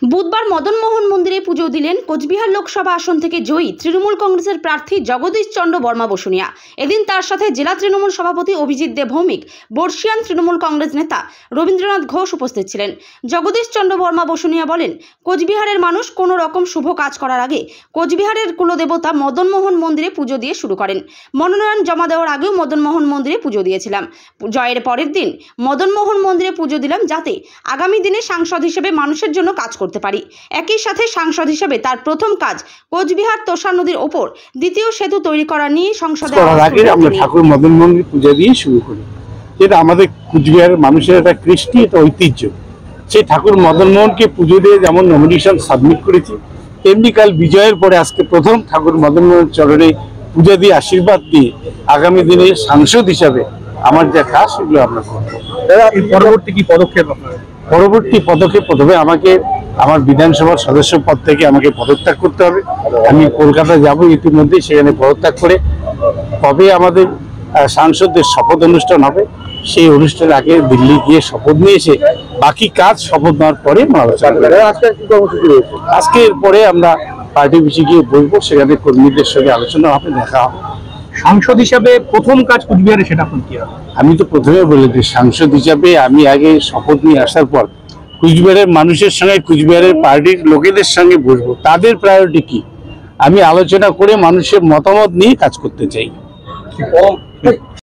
বুধবার মদন মোহন মন্দিরে পুজো দিলেন কোচবিহার লোকসভা আসন থেকে জয়ী তৃণমূল কংগ্রেসের প্রার্থী জগদীশ চন্দ্র বর্মা বসুনিয়া। এদিন তার সাথে জেলা তৃণমূল সভাপতি অভিজিৎ দে ভৌমিক, বর্ষিয়ান তৃণমূল কংগ্রেস নেতা রবীন্দ্রনাথ ঘোষ উপস্থিত ছিলেন। জগদীশ চন্দ্র বর্মা বসুনিয়া বলেন, কোচবিহারের মানুষ কোনো রকম শুভ কাজ করার আগে কোচবিহারের কুলদেবতা মদন মোহন মন্দিরে পুজো দিয়ে শুরু করেন। মনোনয়ন জমা দেওয়ার আগেও মদন মোহন মন্দিরে পুজো দিয়েছিলাম। জয়ের পরের দিন মদন মোহন মন্দিরে পুজো দিলাম, যাতে আগামী দিনে সাংসদ হিসেবে মানুষের জন্য কাজ করতে পারি। একই সাথে সাংসদ হিসেবে তার প্রথম কাজ কোচবিহার তোষা নদীর ওপর দ্বিতীয় সেতু তৈরি করা নিয়ে সংসদে আমরা ঠাকুর মদন মন্দির পূজা দিয়ে শুরু করি, যেটা আমাদের কোচবিহারের মানুষের একটা কৃষ্টি, একটা ঐতিহ্য। সেই ঠাকুর মদন মোহনকে পুজো দিয়ে যেমন নমিনেশন সাবমিট করেছি, তেমনি কাল বিজয়ের পরে আজকে প্রথম ঠাকুর মদন মোহন চরণে পূজা দিয়ে আশীর্বাদ দিয়ে আগামী দিনে সাংসদ হিসাবে আমার যে কাজ সেগুলো আমরা করবো। পরবর্তী কি পদক্ষেপ? পরবর্তী পদক্ষেপ, প্রথমে আমাকে আমার বিধানসভার সদস্য পদ থেকে আমাকে পদত্যাগ করতে হবে। আমি কলকাতা যাব, ইতিমধ্যে সেখানে পদত্যাগ করে তবে আমাদের সাংসদদের শপথ অনুষ্ঠান হবে। সেই অনুষ্ঠানের আগে দিল্লি গিয়ে শপথ নিয়ে এসে বাকি কাজ শপথ নেওয়ার পরে আজকে এরপরে আমরা পার্টি অফিসে গিয়ে বলবো, সেখানে কর্মীদের সঙ্গে আলোচনা হবে, দেখা হবে। সাংসদ হিসাবে প্রথম কাজ কোচবিহারে সেটা এখন কি হবে? আমি তো প্রথমে বলেছি, সাংসদ হিসাবে আমি আগে শপথ নিয়ে আসার পর কুচবিহারের মানুষের সঙ্গে, কুচবিহারের পার্টির লোকেদের সঙ্গে বসবো, তাদের প্রায়োরিটি কি আমি আলোচনা করে মানুষের মতামত নিয়ে কাজ করতে চাই।